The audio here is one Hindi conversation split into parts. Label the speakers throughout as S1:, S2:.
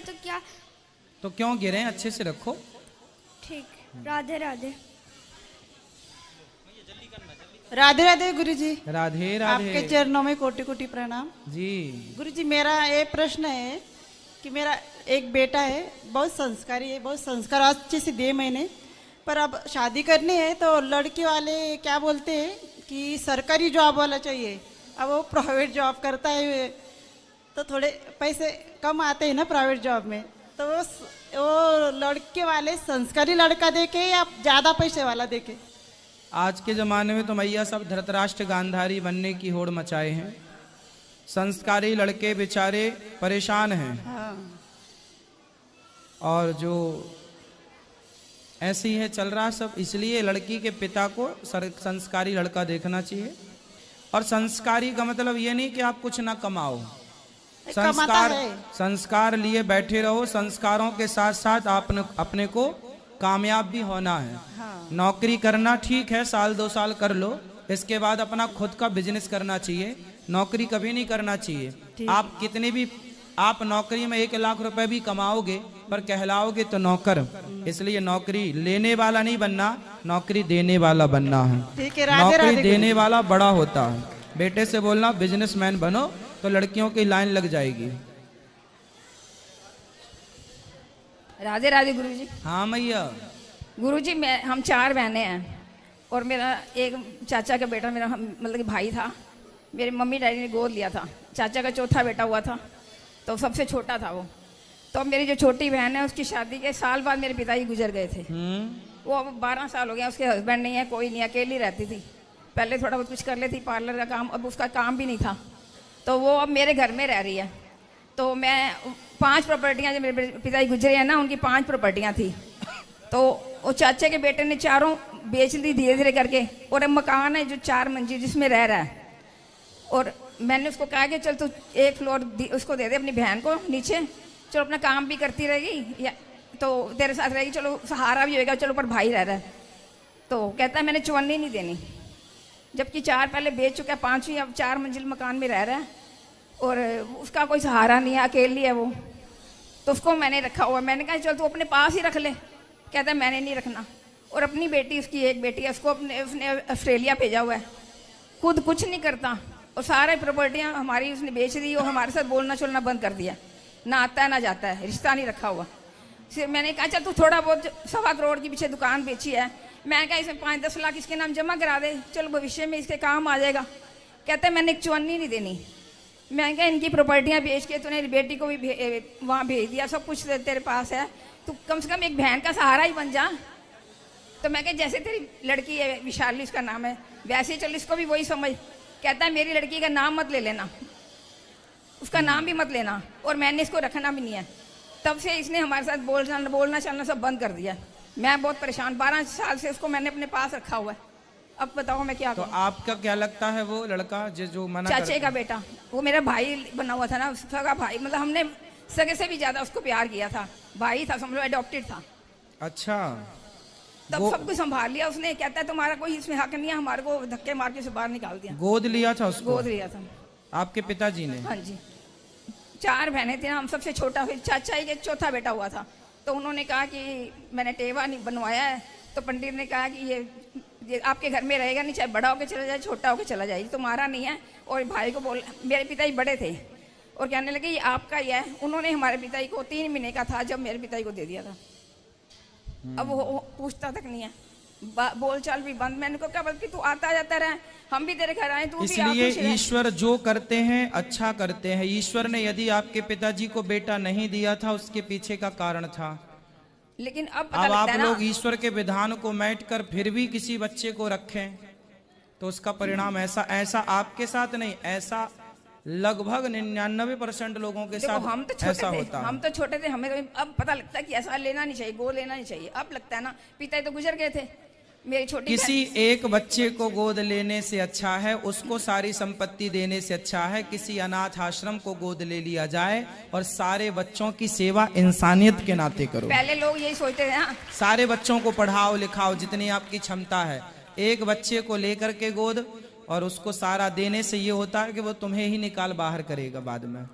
S1: तो क्या।
S2: तो क्यों गिरे, अच्छे से रखो।
S1: ठीक, राधे राधे।
S3: राधे राधे गुरुजी।
S2: राधे राधे।
S3: आपके चरणों में कोटि कोटि प्रणाम
S2: जी।
S3: गुरुजी। मेरा ये प्रश्न है कि मेरा एक बेटा है, बहुत संस्कारी है, बहुत संस्कार अच्छे से दिए मैंने, पर अब शादी करनी है तो लड़के वाले क्या बोलते हैं कि सरकारी जॉब वाला चाहिए। अब वो प्राइवेट जॉब करता है तो थोड़े पैसे कम आते हैं ना प्राइवेट जॉब में, तो वो लड़के वाले संस्कारी लड़का देखे या ज़्यादा पैसे वाला देखे?
S2: आज के ज़माने में तो मैया सब धृतराष्ट्र गांधारी बनने की होड़ मचाए हैं। संस्कारी लड़के बेचारे परेशान हैं।
S3: हाँ।
S2: और जो ऐसे ही है चल रहा सब, इसलिए लड़की के पिता को संस्कारी लड़का देखना चाहिए। और संस्कारी का मतलब ये नहीं कि आप कुछ ना कमाओ, संस्कार लिए बैठे रहो। संस्कारों के साथ साथ आपने अपने को कामयाब भी होना है।
S3: हाँ।
S2: नौकरी करना ठीक है, साल 2 साल कर लो, इसके बाद अपना खुद का बिजनेस करना चाहिए। नौकरी कभी नहीं करना चाहिए। आप कितने भी आप नौकरी में 1 लाख रुपए भी कमाओगे पर कहलाओगे तो नौकर। इसलिए नौकरी लेने वाला नहीं बनना, नौकरी देने वाला बनना है। नौकरी देने वाला बड़ा होता है। बेटे से बोलना बिजनेसमैन बनो तो लड़कियों की लाइन लग जाएगी।
S4: राधे राधे गुरुजी।
S2: हाँ मैया।
S4: गुरुजी हम 4 बहनें हैं और मेरा एक चाचा का बेटा मेरा मतलब कि भाई था। मेरे मम्मी डैडी ने गोद लिया था। चाचा का चौथा बेटा हुआ था तो सबसे छोटा था वो। तो अब मेरी जो छोटी बहन है उसकी शादी के साल बाद मेरे पिताजी गुजर गए थे। वो अब 12 साल हो गया, उसके हस्बैंड नहीं है, कोई नहीं, अकेली रहती थी। पहले थोड़ा बहुत कुछ कर लेती, पार्लर का काम, अब उसका काम भी नहीं था। तो वो अब मेरे घर में रह रही है। तो मैं 5 प्रॉपर्टियाँ, जो मेरे पिताजी गुजरे हैं ना, उनकी 5 प्रॉपर्टियाँ थी। तो वो चाचे के बेटे ने 4 बेच दी धीरे धीरे करके, और अब मकान है जो 4 मंजिल जिसमें रह रहा है। और मैंने उसको कहा कि चल तू 1 फ्लोर उसको दे दे अपनी बहन को नीचे, चलो अपना काम भी करती रहेगी या तो तेरे साथ रहेगी, चलो सहारा भी होएगा, चलो पर भाई रह रहा है। तो कहता है मैंने चवन्नी नहीं देनी, जबकि 4 पहले बेच चुका है, 5वीं अब 4 मंजिल मकान में रह रहा है और उसका कोई सहारा नहीं है, अकेली है वो। तो उसको मैंने रखा हुआ। मैंने कहा चल तू अपने पास ही रख ले। कहता है मैंने नहीं रखना। और अपनी बेटी, उसकी एक बेटी है, उसको उसने ऑस्ट्रेलिया भेजा हुआ है, खुद कुछ नहीं करता और सारे प्रॉपर्टियाँ हमारी उसने बेच दी और हमारे साथ बोलना चलना बंद कर दिया। ना आता है ना जाता है, रिश्ता नहीं रखा हुआ। फिर मैंने कहा चल तू थोड़ा बहुत 1.25 करोड़ के पीछे दुकान बेची है, मैं कहा इसमें 5-10 लाख इसके नाम जमा करा दे, चलो भविष्य में इसके काम आ जाएगा। कहते हैं मैंने एक चवन्नी नहीं देनी। मैं कहा इनकी प्रॉपर्टियाँ बेच के तूने बेटी को भी वहाँ भेज दिया, सब कुछ तेरे पास है, तू कम से कम एक बहन का सहारा ही बन जा। तो मैं कहा जैसे तेरी लड़की है विशाली, उसका नाम है, वैसे चल इसको भी वही समझ। कहता है मेरी लड़की का नाम मत ले लेना, उसका नाम भी मत लेना, और मैंने इसको रखना भी नहीं है। तब से इसने हमारे साथ बोलना चलना सब बंद कर दिया। मैं बहुत परेशान, 12 साल से उसको मैंने अपने पास रखा हुआ है। अब बताओ मैं क्या करूं?
S2: तो आपका क्या लगता है वो लड़का जो मना
S4: चाचे का बेटा, वो मेरा भाई बना हुआ था ना, उसका भाई, मतलब हमने सगे से भी ज्यादा उसको प्यार किया था, भाई था, समझो अडॉप्टेड था।
S2: अच्छा।
S4: तब सब कुछ संभाल लिया उसने। कहता है तुम्हारा कोई इसमें हक नहीं है, हमारे को धक्के मार के से बाहर निकाल दिया।
S2: गोद लिया था उसको?
S4: गोद लिया था
S2: आपके पिताजी ने?
S4: हाँ जी। 4 बहनें थी ना, हम सबसे छोटा, फिर चाचा ही के चौथा बेटा हुआ था। तो उन्होंने कहा कि मैंने टेवा नहीं बनवाया है, तो पंडित ने कहा कि ये आपके घर में रहेगा नहीं, चाहे बड़ा होकर चला जाए छोटा होकर चला जाए, तुम्हारा नहीं है। और भाई को बोल, मेरे पिताजी बड़े थे और कहने लगे ये आपका ही है। उन्होंने हमारे पिताजी को 3 महीने का था जब मेरे पिताजी को दे दिया था। अब वो पूछता तक नहीं है, बोल चाल भी बंद। मैंने को क्या, बल्कि तू आता जाता रहे, हम भी तेरे घर आए, तू भी।
S2: इसलिए ईश्वर जो करते हैं अच्छा करते हैं। ईश्वर ने यदि आपके पिताजी को बेटा नहीं दिया था, उसके पीछे का कारण था।
S4: लेकिन अब
S2: आप लोग ईश्वर के विधान को मैट कर फिर भी किसी बच्चे को रखें तो उसका परिणाम ऐसा आपके साथ नहीं, ऐसा लगभग 99% लोगों के साथ
S4: हम तो
S2: ऐसा होता है।
S4: हम तो छोटे थे, हमें अब पता लगता है कि ऐसा लेना नहीं चाहिए, गोद लेना नहीं चाहिए। अब लगता है ना, पिताजी तो गुजर गए थे। मेरी छोटी
S2: किसी एक बच्चे को गोद लेने से अच्छा है, उसको सारी संपत्ति देने से अच्छा है किसी अनाथ आश्रम को गोद ले लिया जाए और सारे बच्चों की सेवा इंसानियत के नाते करो।
S4: पहले लोग यही सोचते थे ना,
S2: सारे बच्चों को पढ़ाओ लिखाओ जितनी आपकी क्षमता है। एक बच्चे को लेकर के गोद और उसको सारा देने से ये होता है कि वो तुम्हें ही निकाल बाहर करेगा बाद में,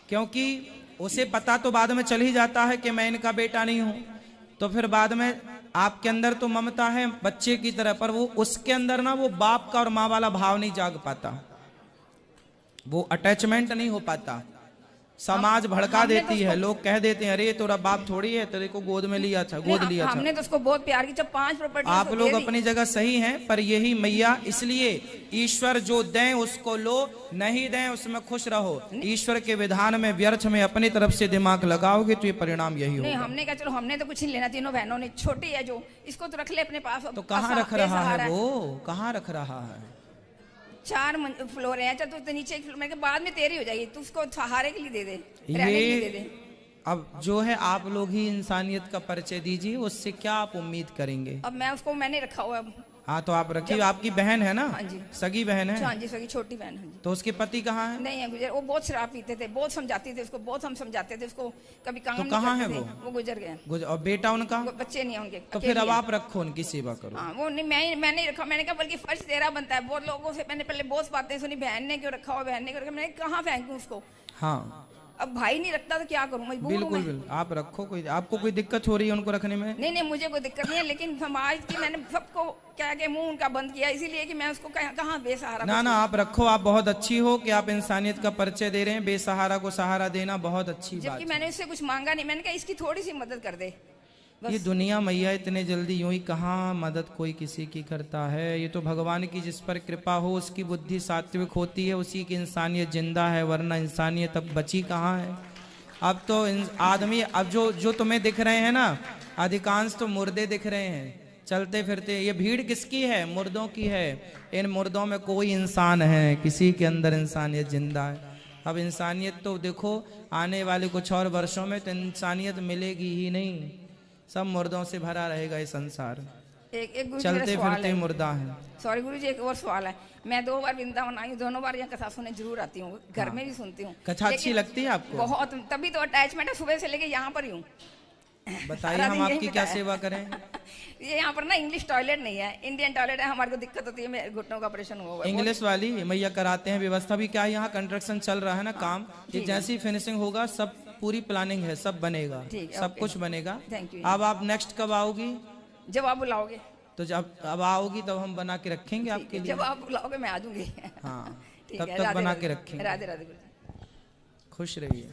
S2: क्योंकि उसे पता तो बाद में चल ही जाता है कि मैं इनका बेटा नहीं हूं, तो फिर बाद में आपके अंदर तो ममता है बच्चे की तरह, पर वो उसके अंदर ना वो बाप का और माँ वाला भाव नहीं जाग पाता, वो अटैचमेंट नहीं हो पाता। समाज भड़का देती है, लोग कह देते हैं अरे तेरा बाप थोड़ी है, तेरे को गोद में लिया था, गोद लिया था।
S4: हमने तो उसको बहुत प्यार की, जब 5 प्रॉपर्टी
S2: आप लोग अपनी जगह सही हैं, पर यही मैया, इसलिए ईश्वर जो दें उसको लो, नहीं दें उसमें खुश रहो। ईश्वर के विधान में व्यर्थ में अपनी तरफ से दिमाग लगाओगे तो ये परिणाम यही
S4: नहीं,
S2: होगा।
S4: हमने कहा चलो हमने तो कुछ नहीं लेना, तीनों बहनों ने, छोटी है जो, इसको तो रख ले अपने पास।
S2: तो कहाँ रख रहा है वो, कहाँ रख रहा है?
S4: 4 फ्लोर है, चल तो नीचे एक फ्लोर, मैंने कहा बाद में तेरी हो जाएगी, तू उसको सहारे के लिए दे दे, रहने के लिए दे दे।
S2: अब जो है आप लोग ही इंसानियत का परिचय दीजिए, उससे क्या आप उम्मीद करेंगे?
S4: अब मैं उसको मैंने रखा हुआ है।
S2: हाँ तो आप रखिए, आपकी बहन है ना?
S4: हाँ जी।
S2: सगी बहन है?
S4: हाँ जी, सगी छोटी बहन है।
S2: तो उसके पति कहाँ है?
S4: नहीं है, गुजर, वो बहुत शराब पीते थे, बहुत समझाते थे उसको, बहुत हम समझाते थे उसको, कभी काम
S2: तो
S4: नहीं
S2: कहाँ
S4: करते
S2: है
S4: थे, वो गुजर गए।
S2: और बेटा उनका?
S4: वो बच्चे नहीं है उनके,
S2: तो फिर अब आप रखो, उनकी सेवा करो।
S4: हाँ, वो नहीं, मैं नहीं रखा, मैंने कहा बल्कि फर्ज तेरा बनता है। बहुत लोगों से मैंने पहले बहुत बातें सुनी, बहन ने क्यों रखा हुआ, बहन ने क्यों रखा, मैंने कहाँ फेंकूं उसको।
S2: हाँ
S4: अब भाई नहीं रखता तो क्या करूं, मजबूर हूं
S2: बिल्कुल
S4: मैं।
S2: बिल्कुल, आप रखो, कोई आपको कोई दिक्कत हो रही है उनको रखने में?
S4: नहीं नहीं, मुझे कोई दिक्कत नहीं है, लेकिन समाज की मैंने सबको क्या के मुंह उनका बंद किया, इसीलिए कि मैं उसको कहाँ बेसहारा।
S2: ना ना, आप रखो, आप बहुत अच्छी हो कि आप इंसानियत का परिचय दे रहे हैं, बेसहारा को सहारा देना बहुत अच्छी बात
S4: जबकि मैंने उससे कुछ मांगा नहीं, मैंने कहा इसकी थोड़ी सी मदद कर दे बस।
S2: ये दुनिया मैया इतने जल्दी यूं ही कहाँ मदद कोई किसी की करता है। ये तो भगवान की जिस पर कृपा हो उसकी बुद्धि सात्विक होती है, उसी की इंसानियत जिंदा है, वरना इंसानियत अब बची कहाँ है। अब तो आदमी, अब जो तुम्हें दिख रहे हैं ना, अधिकांश तो मुर्दे दिख रहे हैं चलते फिरते। ये भीड़ किसकी है? मुर्दों की है। इन मुर्दों में कोई इंसान है, किसी के अंदर इंसानियत जिंदा है। अब इंसानियत तो देखो आने वाले कुछ और वर्षों में तो इंसानियत मिलेगी ही नहीं, सब मुर्दों से भरा रहेगा ये संसार।
S4: एक
S2: चलते फिरते मुर्दा है।
S4: सॉरी गुरु जी, एक और सवाल है। मैं 2 बार वृंदावन आई हूँ, दोनों बार यहाँ कथा सुनने जरूर आती हूँ, घर में भी सुनती हूँ।
S2: कथा अच्छी लगती है आपको?
S4: बहुत, तभी तो अटैचमेंट है, सुबह से लेके यहाँ पर ही हूँ।
S2: बताइए हम आपकी क्या सेवा करें?
S4: ये यहाँ पर ना इंग्लिश टॉयलेट नहीं है, इंडियन टॉयलेट है, हमारे को दिक्कत होती है, मेरे घुटनों का ऑपरेशन हुआ है।
S2: इंग्लिश वाली मैया कराते हैं व्यवस्था भी। क्या यहाँ कंस्ट्रक्शन चल रहा है ना, काम, ये जैसी फिनिशिंग होगा सब पूरी प्लानिंग है, सब बनेगा, सब कुछ बनेगा।
S4: Thank you.
S2: अब आप नेक्स्ट कब आओगी?
S4: जब आप बुलाओगे।
S2: तो जब अब आओगी तब हम बना के रखेंगे आपके लिए।
S4: जब आप बुलाओगे मैं आ जाऊंगी।
S2: हाँ
S4: ठीक
S2: तब
S4: है,
S2: तक
S4: राधे
S2: बना
S4: राधे।
S2: के रखेंगे।
S4: राधे राधे गुरु।
S2: खुश रहिए।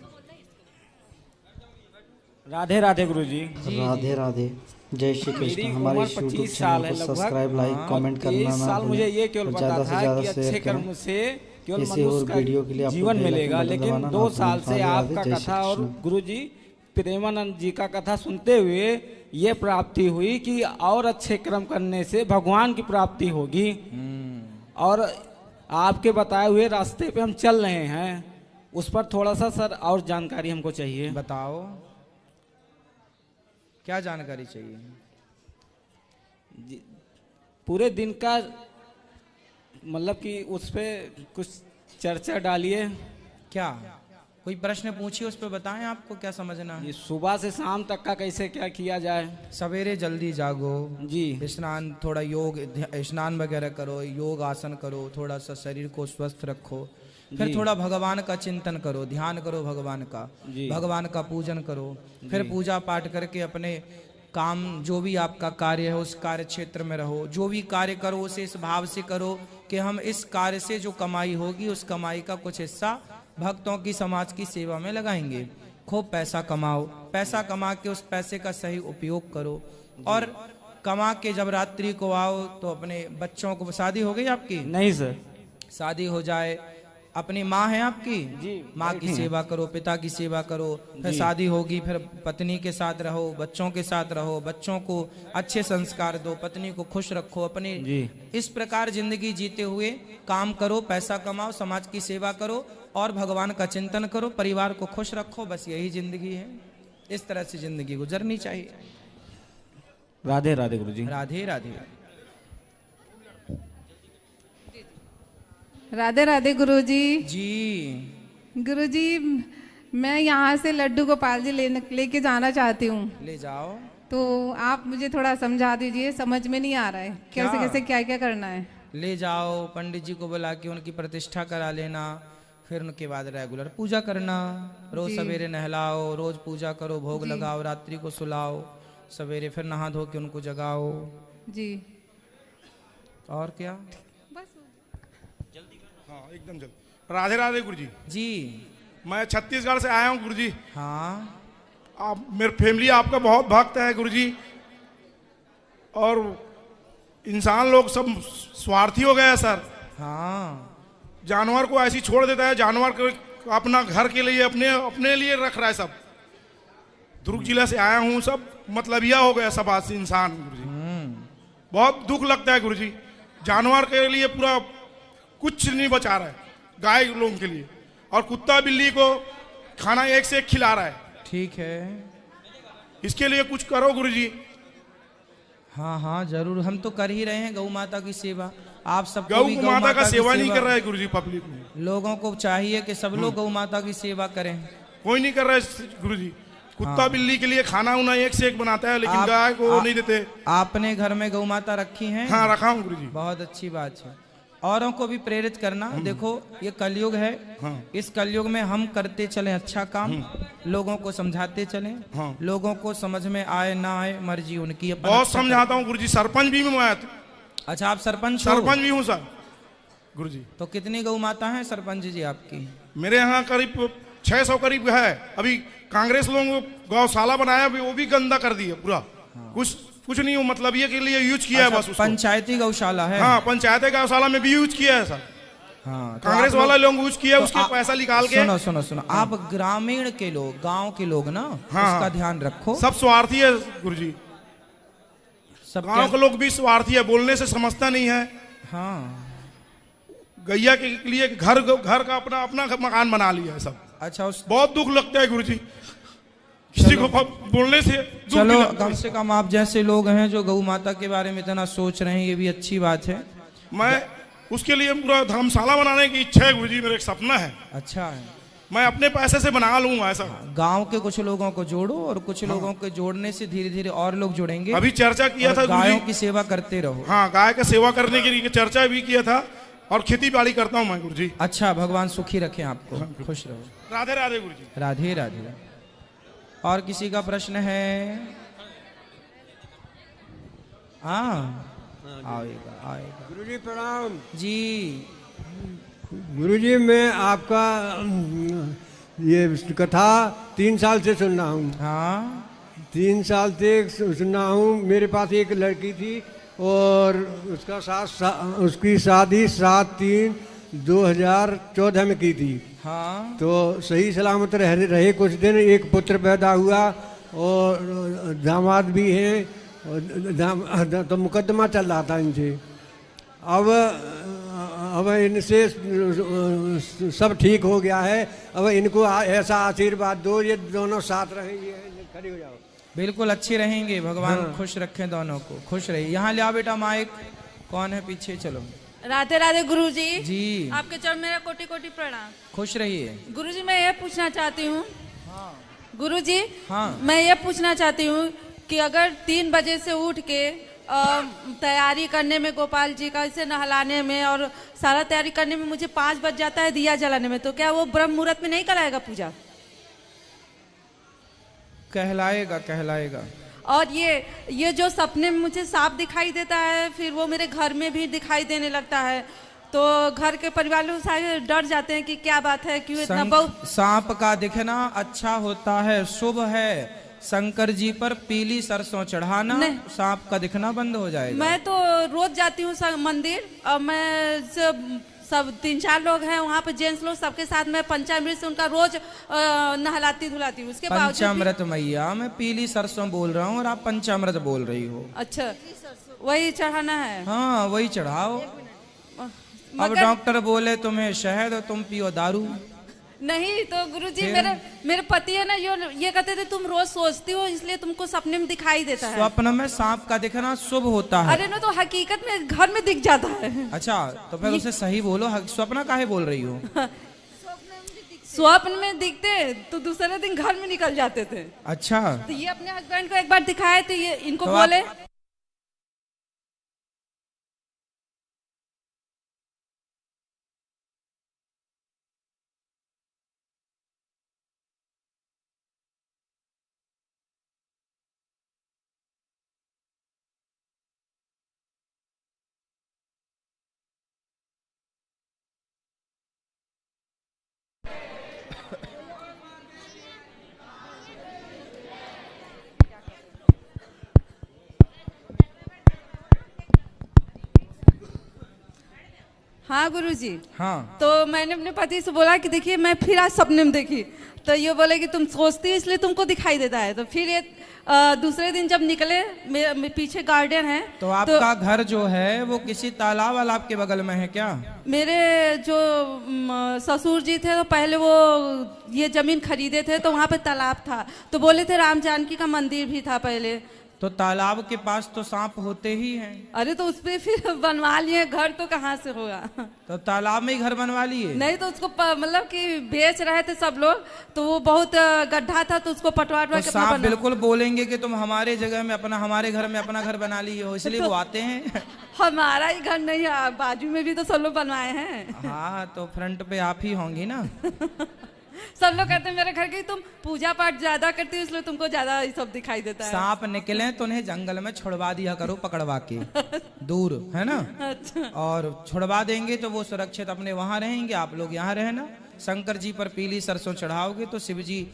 S5: राधे राधे गुरु जी।
S6: राधे राधे, जय श्री कृष्ण। हमारे
S5: उम्र
S6: यूट्यूब
S5: 25 साल
S6: चैनल
S5: है
S6: को
S5: लगभग।
S6: सब्सक्राइब, लाइक, कमेंट करना
S5: 23
S6: ना
S5: साल मुझे
S6: भूलें
S5: ये केवल
S6: और
S5: पता
S6: ज़्यादा से
S5: था
S6: ज़्यादा
S5: कि अच्छे
S6: शेयर
S5: कर्म
S6: करें।
S5: से केवल
S6: इसी और
S5: मनुष्य
S6: वीडियो के लिए
S5: का
S6: आपको
S5: जीवन
S6: बेल आइकन
S5: मिलेगा,
S6: बटन
S5: लेकिन
S6: दबाना
S5: 2
S6: ना
S5: साल
S6: भूलें।
S5: से
S6: राधे
S5: आपका
S6: राधे, जय
S5: कथा
S6: श्री
S5: और
S6: कृष्ण।
S5: गुरु जी प्रेमानंद जी का कथा सुनते हुए ये प्राप्ति हुई कि और अच्छे कर्म करने से भगवान की प्राप्ति होगी। और आपके बताए हुए रास्ते पे हम चल रहे हैं, उस पर थोड़ा सा सर और जानकारी हमको चाहिए।
S2: बताओ क्या जानकारी चाहिए?
S5: पूरे दिन का मतलब कि उस पे कुछ चर्चा डालिए।
S2: क्या कोई प्रश्न पूछिए, उस पर बताएं आपको क्या समझना है।
S5: ये सुबह से शाम तक का कैसे क्या किया जाए?
S2: सवेरे जल्दी जागो
S5: जी।
S2: स्नान, थोड़ा योग, स्नान वगैरह करो, योग आसन करो, थोड़ा सा शरीर को स्वस्थ रखो, फिर
S5: जी।
S2: थोड़ा भगवान का चिंतन करो, ध्यान करो भगवान का,
S5: जी।
S2: भगवान का पूजन करो, फिर पूजा पाठ करके अपने काम जो भी आपका कार्य है उस कार्य क्षेत्र में रहो। जो भी कार्य करो उसे इस भाव से करो कि हम इस कार्य से जो कमाई होगी उस कमाई का कुछ हिस्सा भक्तों की, समाज की सेवा में लगाएंगे। खूब पैसा कमाओ, पैसा कमा के उस पैसे का सही उपयोग करो। और कमा के जब रात्रि को आओ तो अपने बच्चों को, शादी हो गई आपकी?
S5: नहीं सर।
S2: शादी हो जाए, अपनी माँ है आपकी?
S5: जी,
S2: माँ की सेवा करो, पिता की सेवा करो, फिर शादी होगी, फिर पत्नी के साथ रहो, बच्चों के साथ रहो, बच्चों को अच्छे संस्कार दो, पत्नी को खुश रखो, अपनी इस प्रकार जिंदगी जीते हुए काम करो, पैसा कमाओ, समाज की सेवा करो और भगवान का चिंतन करो, परिवार को खुश रखो। बस यही जिंदगी है, इस तरह से जिंदगी गुजरनी चाहिए।
S5: राधे राधे गुरु जी।
S2: राधे राधे।
S7: राधे राधे गुरुजी।
S2: जी
S7: गुरुजी, मैं यहाँ से लड्डू गोपाल जी लेके जाना चाहती हूँ,
S2: ले जाओ।
S7: तो आप मुझे थोड़ा समझा दीजिए, समझ में नहीं आ रहा है कैसे
S2: क्या?
S7: कैसे क्या क्या करना है।
S2: ले जाओ, पंडित जी को बुला के उनकी प्रतिष्ठा करा लेना, फिर उनके बाद रेगुलर पूजा करना, रोज सवेरे नहलाओ, रोज पूजा करो, भोग लगाओ, रात्रि को सुलाओ, सवेरे फिर नहा धो के उनको जगाओ।
S7: जी
S2: और क्या?
S7: बस
S8: हाँ एकदम जल्दी। राधे राधे गुरुजी।
S2: जी
S8: मैं छत्तीसगढ़ से आया हूँ गुरुजी।
S2: हाँ,
S8: आप मेरी फैमिली आपका बहुत भक्त है गुरुजी, और इंसान लोग सब स्वार्थी हो गए हैं सर।
S2: हाँ,
S8: जानवर को ऐसी छोड़ देता है, जानवर को अपना घर के लिए अपने अपने लिए रख रहा है सब। दुर्ग जिला से आया हूँ, सब मतलबिया हो गया सब आज इंसान गुरुजी। बहुत दुख लगता है गुरुजी, जानवर के लिए पूरा कुछ नहीं बचा रहा है, गाय लोगों के लिए, और कुत्ता बिल्ली को खाना एक से एक खिला रहा है।
S2: ठीक है।
S8: इसके लिए कुछ करो गुरुजी।
S2: हाँ हाँ जरूर, हम तो कर ही रहे हैं गौ माता की सेवा। आप सबको
S8: गौ
S2: भी
S8: माता का
S2: की
S8: सेवा नहीं कर रहा है गुरुजी पब्लिक में।
S2: लोगों को चाहिए कि सब लोग गौ माता की सेवा करें।
S8: कोई नहीं कर रहा है गुरुजी। कुत्ता बिल्ली के लिए खाना उना एक से एक बनाता है, लेकिन
S2: आप-
S8: गाय को नहीं देते।
S2: आपने घर में गौ माता रखी हैं?
S8: हाँ रखा हूँ गुरुजी।
S2: बहुत अच्छी बात है। औरों को भी प्रेरित करना। देखो ये कलयुग है, इस कलयुग में हम करते चलें अच्छा काम, लोगों को समझाते चलें, लोगों को समझ में आए ना आए मर्जी उनकी। अपन
S8: बहुत
S2: अच्छा
S8: समझाता हूँ गुरुजी, सरपंच भी मैं।
S2: अच्छा आप सरपंच हो?
S8: सरपंच भी हूँ सर गुरुजी।
S2: तो कितनी गौ माता हैं सरपंच जी आपकी?
S8: मेरे यहाँ करीब 600 करीब है। अभी कांग्रेस लोगों गौशाला बनाया, वो भी गंदा कर दिया पूरा। कुछ नहीं, मतलब ये के लिए यूज किया है बस उसको।
S2: पंचायती गौशाला है?
S8: हाँ पंचायती गौशाला में भी यूज किया है सर।
S2: हाँ, तो
S8: कांग्रेस वाला लोग यूज किया, उसके पैसा निकाल के।
S2: सुनो सुनो सुनो, आप ग्रामीण के लोग, गांव के लोग ना, उसका ध्यान रखो।
S8: सब स्वार्थी है गुरुजी,
S2: सब
S8: गांव के लोग भी स्वार्थी है, बोलने से समझता नहीं है।
S2: हाँ
S8: गैया के लिए घर का अपना अपना मकान बना लिया है सब।
S2: अच्छा
S8: बहुत दुख लगता है गुरुजी, किसी को बोलने से दुख भी
S2: चलो
S8: लगता है।
S2: कम से कम आप जैसे लोग हैं जो गौ माता के बारे में इतना सोच रहे हैं, ये भी अच्छी बात है।
S8: मैं उसके लिए पूरा धर्मशाला बनाने की इच्छा है गुरुजी, मेरा एक सपना है।
S2: अच्छा है,
S8: मैं अपने पैसे से बना लूंगा ऐसा।
S2: गांव के कुछ लोगों को जोड़ो, और कुछ लोगों के जोड़ने से धीरे धीरे और लोग जुड़ेंगे।
S8: अभी चर्चा किया था
S2: गायों
S8: गुरुजी।
S2: की सेवा करते रहो।
S8: हाँ गाय का सेवा करने के लिए चर्चा भी किया था, और खेती बाड़ी करता हूँ मैं गुरुजी।
S2: अच्छा, भगवान सुखी रखे आपको, खुश रहो।
S8: राधे राधे गुरुजी।
S2: राधे राधे। और किसी का प्रश्न है? हाँ आएगा आएगा।
S9: गुरुजी प्रणाम।
S2: जी
S9: गुरुजी मैं आपका ये कथा 3 साल से सुन रहा हूँ।
S2: हाँ
S9: 3 साल से सुनना हूँ। मेरे पास एक लड़की थी, और उसकी शादी 7/3/2014 में की थी।
S2: हाँ
S9: तो सही सलामत रहे कुछ दिन, एक पुत्र पैदा हुआ, और दामाद भी हैं, और तो मुकदमा चल रहा था इनसे। अब इनसे सब ठीक हो गया है। अब इनको ऐसा आशीर्वाद दो, ये दोनों साथ रहे। ये खड़ी हो जाओ।
S2: बिल्कुल अच्छे रहेंगे, भगवान खुश रखें दोनों को, खुश रहिए। यहाँ ले आओ बेटा माइक। कौन है पीछे? चलो।
S10: राधे राधे गुरुजी।
S2: जी
S10: आपके चरण मेरा कोटि कोटि प्रणाम।
S2: खुश रहिए।
S10: गुरुजी मैं ये पूछना चाहती हूँ, गुरुजी
S2: हाँ
S10: मैं ये पूछना चाहती हूँ कि अगर 3 बजे से उठ के तैयारी करने में, गोपाल जी का इसे नहलाने में और सारा तैयारी करने में मुझे 5 बज जाता है दिया जलाने में, तो क्या वो ब्रह्म मुहूर्त में नहीं कराएगा पूजा?
S2: कहलाएगा कहलाएगा।
S10: और ये जो सपने में मुझे सांप दिखाई देता है, फिर वो मेरे घर में भी दिखाई देने लगता है, तो घर के परिवार लोग सारे डर जाते हैं कि क्या बात है, क्यों इतना बहुत।
S2: सांप का दिखना अच्छा होता है, शुभ है। शंकर जी पर पीली सरसों चढ़ाना, सांप का दिखना बंद हो जाएगा।
S10: मैं तो रोज जाती हूँ मंदिर, और मैं सब 3-4 लोग हैं वहाँ पे, जेंट्स लोग, सबके साथ मैं पंचामृत से उनका रोज नहलाती धुलाती हूँ। उसके बावजूद
S2: पंचामृत मैया, मैं पीली सरसों बोल रहा हूँ और आप पंचामृत बोल रही हो।
S10: अच्छा वही चढ़ाना है?
S2: हाँ वही चढ़ाओ। अब डॉक्टर बोले तुम्हें शहद और तुम पियो दारू।
S10: नहीं तो गुरुजी मेरे पति है ना, ये कहते थे तुम रोज सोचती हो इसलिए तुमको सपने में दिखाई देता है।
S2: स्वप्न में सांप का दिखना शुभ होता है।
S10: अरे ना तो हकीकत में घर में दिख जाता है।
S2: अच्छा तो फिर उसे सही बोलो, स्वप्न काहे बोल रही हो?
S10: स्वप्न में दिखते तो दूसरे दिन घर में निकल जाते थे।
S2: अच्छा
S10: तो ये अपने हस्बैंड को एक बार दिखाए तो ये इनको बोले हाँ गुरुजी।
S2: हाँ।
S10: तो मैंने अपने पति से बोला कि देखिए मैं फिर आज सपने में देखी, तो ये बोले कि तुम सोचती है इसलिए तुमको दिखाई देता है। तो फिर ये दूसरे दिन जब निकले, मेरे पीछे गार्डन है।
S2: तो आपका घर जो है वो किसी तालाब वालाब के बगल में है क्या?
S10: मेरे जो ससुर जी थे तो पहले वो ये जमीन खरीदे थे, तो वहाँ पे तालाब था, तो बोले थे राम जानकी का मंदिर भी था पहले।
S2: तो तालाब के पास तो सांप होते ही हैं।
S10: अरे तो उस पे फिर बनवा लिए, घर तो कहाँ से होगा।
S2: तो तालाब में ही घर बनवा लिए?
S10: नहीं, तो उसको मतलब कि बेच रहे थे सब लोग, तो वो बहुत गड्ढा था, तो उसको पटवा
S2: तो
S10: के
S2: सांप बिल्कुल बोलेंगे कि तुम हमारे जगह में अपना, हमारे घर में अपना घर बना लिए हो, इसलिए वो आते हैं।
S10: हमारा ही घर नहीं है, बाजू में भी तो सब लोग बनवाए हैं।
S2: हाँ, तो फ्रंट पे आप ही होंगी ना।
S10: सब लोग कहते हैं मेरे घर की तुम पूजा पाठ ज्यादा करती हो, इसलिए तुमको ज्यादा ये सब दिखाई देता है।
S2: सांप निकले तो उन्हें जंगल में छुड़वा दिया करो, पकड़वा के दूर, है ना।
S10: अच्छा।
S2: और छुड़वा देंगे तो वो सुरक्षित अपने वहां रहेंगे, आप लोग यहाँ रहना। शंकर जी पर पीली सरसों चढ़ाओगे तो शिव जी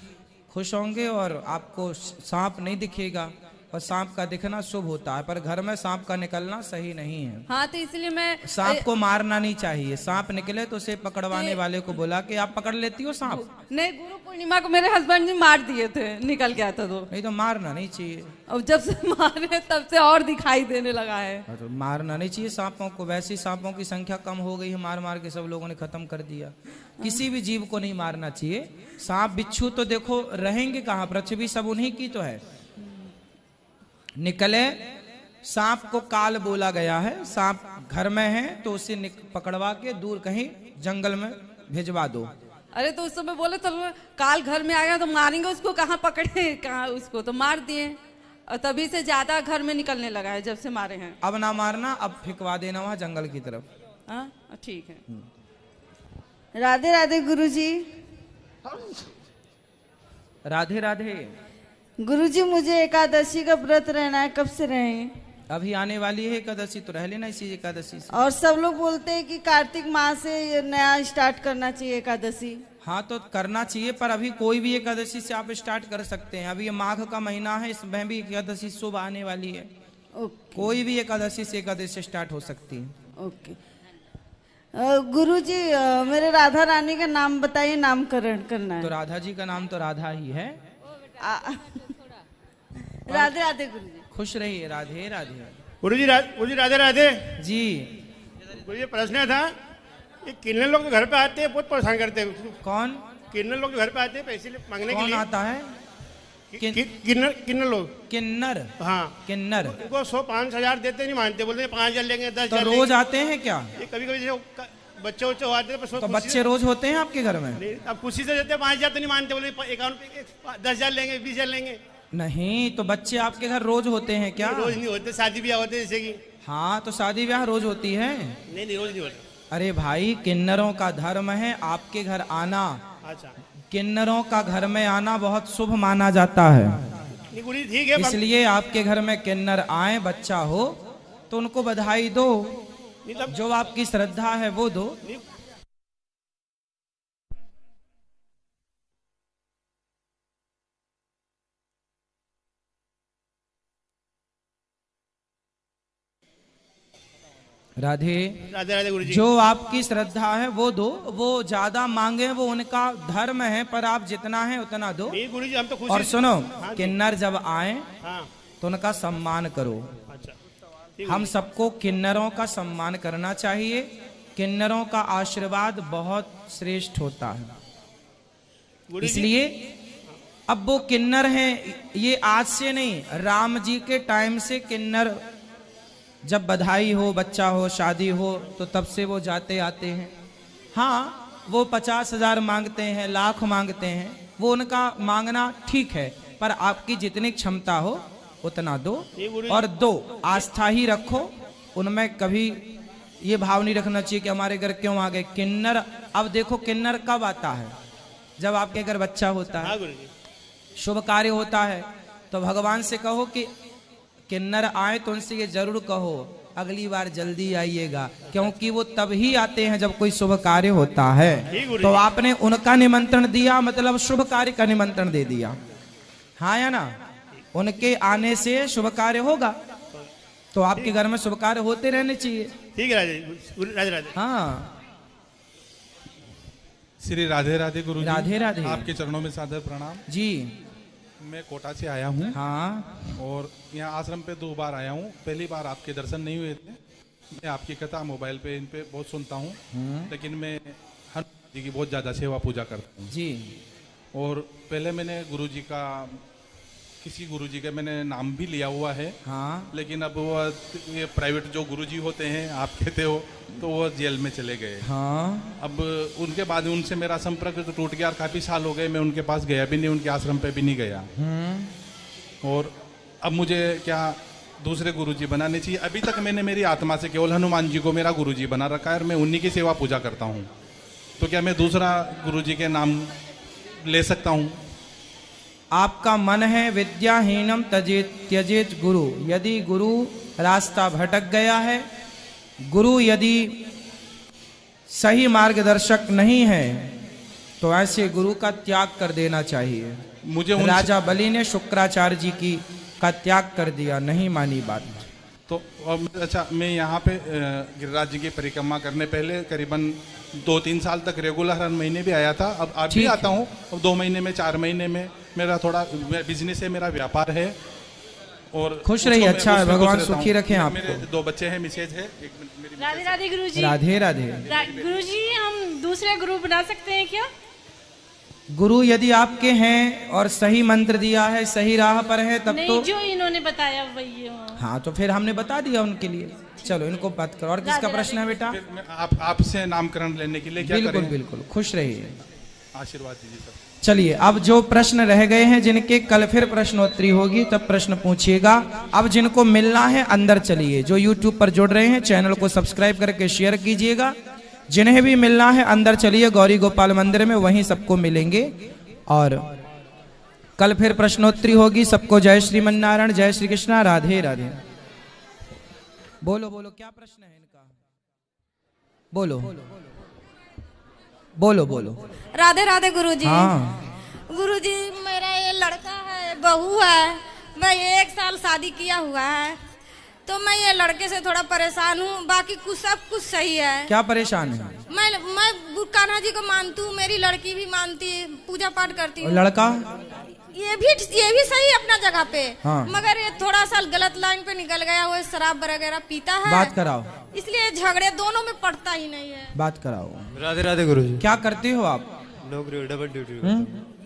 S2: खुश होंगे और आपको सांप नहीं दिखेगा। और सांप का दिखना शुभ होता है, पर घर में सांप का निकलना सही नहीं है।
S10: हाँ, तो इसलिए मैं
S2: सांप को मारना नहीं चाहिए। सांप निकले तो उसे पकड़वाने वाले को बोला कि आप पकड़ लेती हो सांप?
S10: नहीं, गुरु पूर्णिमा को मेरे हस्बैंड जी मार दिए थे, निकल गया था। तो
S2: नहीं, तो मारना नहीं चाहिए।
S10: अब जब से मारे तब से और दिखाई देने लगा है।
S2: तो मारना नहीं चाहिए सांपों को। वैसे सांपों की संख्या कम हो गई है, मार मार के सब लोगों ने खत्म कर दिया। किसी भी जीव को नहीं मारना चाहिए। सांप बिच्छू तो देखो रहेंगे कहाँ, पृथ्वी सब उन्हीं की तो है। निकले, सांप को काल बोला गया है। सांप घर में है तो उसे पकड़वा के दूर कहीं जंगल में भिजवा दो।
S10: अरे तो उस समय बोले तो काल घर में आ गया तो मारेंगे उसको, कहाँ पकड़े कहाँ उसको, तो मार दिए। और तभी से ज्यादा घर में निकलने लगा है जब से मारे हैं।
S2: अब ना मारना, अब फिकवा देना वहां जंगल की तरफ।
S10: हाँ, ठीक है।
S3: राधे राधे गुरुजी।
S2: राधे राधे।
S3: गुरुजी, मुझे एकादशी का व्रत रहना है, कब से रहें?
S2: अभी आने वाली है एकादशी, तो रह लेना इसी एकादशी से।
S3: और सब लोग बोलते हैं कि कार्तिक माह से ये नया स्टार्ट करना चाहिए एकादशी।
S2: हाँ, तो करना चाहिए, पर अभी कोई भी एकादशी से आप स्टार्ट कर सकते हैं। अभी ये माघ का महीना है, इसमें भी एकादशी शुभ आने वाली है। कोई भी एकादशी से एकादशी स्टार्ट हो सकती है।
S3: ओके। गुरुजी, मेरे राधा रानी का नाम बताइए, नामकरण करना है।
S2: तो राधा जी का नाम तो राधा ही है।
S3: राधे राधे गुरुजी।
S2: खुश रहिए। राधे राधे।
S8: गुरुजी राधे राधे
S2: जी।
S8: मुझे प्रश्न था, ये किन्नर लोग घर पे आते हैं, बहुत परेशान करते हैं।
S2: कौन?
S8: किन्नर लोग घर पे आते हैं पैसे मांगने के लिए।
S2: कौन आता है?
S8: किन्नर लोग।
S2: किन्नर?
S8: हाँ,
S2: किन्नर।
S8: उनको 100-5,000 देते नहीं मानते, बोलते 5,000 लेंगे, 10,000
S2: तो रोज आते हैं क्या?
S8: कभी कभी बच्चे आते हैं।
S2: तो बच्चे रोज होते हैं आपके घर में?
S8: अब खुशी से देते हैं, 5,000 तो नहीं मानते, बोले 10,000 लेंगे, 20,000 लेंगे।
S2: नहीं, तो बच्चे आपके घर रोज होते हैं क्या?
S8: रोज नहीं होते, शादी ब्याह होते जैसे कि।
S2: हाँ, तो शादी ब्याह रोज होती है?
S8: नहीं, रोज नहीं होते।
S2: अरे भाई, किन्नरों का धर्म है आपके घर आना।
S8: अच्छा।
S2: किन्नरों का घर में आना बहुत शुभ माना जाता है।
S8: ठीक है,
S2: इसलिए आपके घर में किन्नर आए, बच्चा हो तो उनको बधाई दो, जो आपकी श्रद्धा है वो दो। राधे
S8: राधे राधे गुरुजी।
S2: जो आपकी श्रद्धा है वो दो, वो ज्यादा मांगे वो उनका धर्म है, पर आप जितना है उतना दो।
S8: गुरुजी, हम तो खुश।
S2: और सुनो, किन्नर जब आए
S8: हाँ,
S2: तो उनका सम्मान करो।
S8: अच्छा।
S2: हम सबको किन्नरों का सम्मान करना चाहिए। किन्नरों का आशीर्वाद बहुत श्रेष्ठ होता है। इसलिए अब वो किन्नर हैं, ये आज से नहीं, राम जी के टाइम से किन्नर, जब बधाई हो, बच्चा हो, शादी हो, तो तब से वो जाते आते हैं। हाँ, वो 50,000 मांगते हैं, लाख मांगते हैं, वो उनका मांगना ठीक है, पर आपकी जितनी क्षमता हो उतना दो। और दो, आस्था ही रखो उनमें। कभी ये भाव नहीं रखना चाहिए कि हमारे घर क्यों आ गए किन्नर। अब देखो, किन्नर कब आता है? जब आपके घर बच्चा होता है, शुभ कार्य होता है, तो भगवान से कहो कि किन्नर आए तो उनसे ये जरूर कहो अगली बार जल्दी आइएगा, क्योंकि वो तब ही आते हैं जब कोई शुभ कार्य होता है। तो आपने उनका निमंत्रण दिया, मतलब शुभ कार्य का निमंत्रण दे दिया, हाँ या ना? उनके आने से शुभ कार्य होगा, तो आपके घर में शुभ कार्य होते रहने चाहिए।
S11: ठीक है राधे राधे।
S2: हाँ,
S12: श्री राधे राधे गुरु जी।
S2: राधे राधे।
S12: आपके चरणों में सादर प्रणाम
S2: जी।
S12: मैं कोटा से आया हूँ।
S2: हाँ।
S12: और यहाँ आश्रम पे 2 बार आया हूँ। पहली बार आपके दर्शन नहीं हुए थे। मैं आपकी कथा मोबाइल पे इन पे बहुत सुनता हूँ, लेकिन मैं हनुमान जी की बहुत ज़्यादा सेवा पूजा करता हूँ
S2: जी।
S12: और पहले मैंने गुरु जी का, किसी गुरु जी का मैंने नाम भी लिया हुआ है।
S2: हाँ।
S12: लेकिन अब वो ये प्राइवेट जो गुरु जी होते हैं, आप कहते हो, तो वो जेल में चले गए।
S2: हाँ।
S12: अब उनके बाद उनसे मेरा संपर्क तो टूट गया और काफ़ी साल हो गए मैं उनके पास गया भी नहीं, उनके आश्रम पे भी नहीं गया। और अब मुझे क्या दूसरे गुरुजी बनाने चाहिए? अभी तक मैंने मेरी आत्मा से केवल हनुमान जी को मेरा गुरुजी बना रखा है और मैं उन्हीं की सेवा पूजा करता हूँ। तो क्या मैं दूसरा गुरुजी के नाम ले सकता हूँ?
S2: आपका मन है विद्याहीनम त्यजेत गुरु। यदि गुरु रास्ता भटक गया है, गुरु यदि सही मार्गदर्शक नहीं है, तो ऐसे गुरु का त्याग कर देना चाहिए।
S12: मुझे
S2: राजा बलि ने शुक्राचार्य जी की का त्याग कर दिया, नहीं मानी बात।
S12: तो अच्छा, मैं यहाँ पे गिरिराज जी की परिक्रमा करने पहले करीबन 2-3 साल तक रेगुलर हर महीने भी आया था। अब भी आता हूँ। अब 2 महीने में 4 महीने में मेरा थोड़ा बिजनेस है, मेरा व्यापार है। और
S2: खुश रहिए, अच्छा है, भगवान सुखी रखें आपको।
S12: मेरे 2 बच्चे हैं, मिसेज है।
S1: राधे राधे गुरुजी।
S2: राधे राधे।
S1: गुरुजी, हम दूसरे गुरु बना सकते हैं क्या?
S2: गुरु यदि आपके हैं और सही मंत्र दिया है, सही राह पर है, तब
S1: नहीं,
S2: तो
S1: जो इन्होंने बताया वही।
S2: हाँ, तो फिर हमने बता दिया उनके लिए। चलो इनको बात करो। और किसका प्रश्न है बेटा?
S12: आपसे नामकरण लेने के लिए क्या
S2: बिल्कुल
S12: करें?
S2: बिल्कुल, खुश रहिए,
S12: आशीर्वाद दीजिए सर।
S2: चलिए, अब जो प्रश्न रह गए हैं, जिनके कल फिर प्रश्नोत्तरी होगी तब प्रश्न पूछिएगा। अब जिनको मिलना है अंदर चलिए। जो यूट्यूब पर जुड़ रहे हैं, चैनल को सब्सक्राइब करके शेयर कीजिएगा। जिन्हें भी मिलना है अंदर चलिए, गौरी गोपाल मंदिर में, वहीं सबको मिलेंगे। और कल फिर प्रश्नोत्तरी होगी। सबको जय श्रीमन नारायण, जय श्री कृष्णा, राधे राधे। बोलो बोलो, क्या प्रश्न है इनका? बोलो बोलो बोलो।
S13: राधे राधे गुरुजी।
S2: हाँ।
S13: गुरुजी, मेरा ये लड़का है, बहू है, मैं 1 साल शादी किया हुआ है, तो मैं ये लड़के से थोड़ा परेशान हूँ। बाकी कुछ सब कुछ सही है।
S2: क्या परेशान है?
S13: मैं कान्हा जी को मानती हूँ, मेरी लड़की भी मानती है, पूजा पाठ करती हूँ।
S2: लड़का
S13: ये भी सही है अपना जगह पे।
S2: हाँ।
S13: मगर ये थोड़ा सा गलत लाइन पे निकल गया, वो शराब वगैरह पीता है।
S2: बात कराओ।
S13: इसलिए झगड़े दोनों में पड़ता ही नहीं है।
S2: बात कराओ।
S14: राधे राधे गुरुजी।
S2: क्या करते हो आप?
S14: नौकरी, डबल ड्यूटी।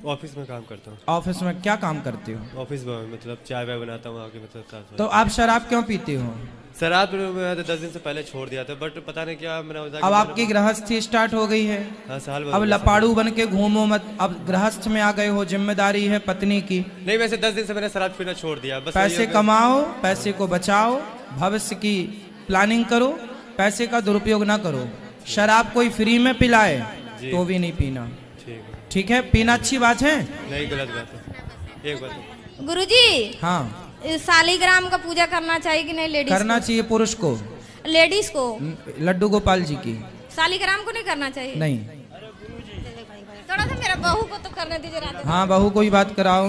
S14: ऑफिस में काम करता हूँ।
S2: ऑफिस में क्या काम करते हो?
S14: ऑफिस में मतलब चाय वाय बनाता हूँ आके, मतलब।
S2: तो आप शराब क्यों पीते हो?
S14: शराब मैं 10 दिन से पहले छोड़ दिया था, बट पता नहीं क्या मैंने।
S2: अब आपकी गृहस्थी स्टार्ट हो गई है।
S14: हाँ, साल
S2: अब लपाड़ू बन के घूमो मत। अब गृहस्थ में आ गए हो, जिम्मेदारी है पत्नी की।
S14: नहीं, वैसे 10 दिन से मैंने शराब पीना छोड़ दिया। बस
S2: पैसे कमाओ, पैसे को बचाओ, भविष्य की प्लानिंग करो, पैसे का दुरुपयोग ना करो। शराब कोई फ्री में पिलाए तो भी नहीं पीना। ठीक है, पीना अच्छी बात है,
S14: नहीं गलत बात है। एक बात
S13: गुरुजी।
S2: हाँ।
S13: शालिग्राम का पूजा करना चाहिए कि नहीं? लेडीज
S2: करना चाहिए। पुरुष को,
S13: लेडीज को।
S2: लड्डू गोपाल जी की।
S13: शालिग्राम को नहीं करना चाहिए?
S2: नहीं।
S13: थोड़ा सा मेरा बहू को तो करने दीजिए।
S2: हाँ, बहू को ही बात कराओ।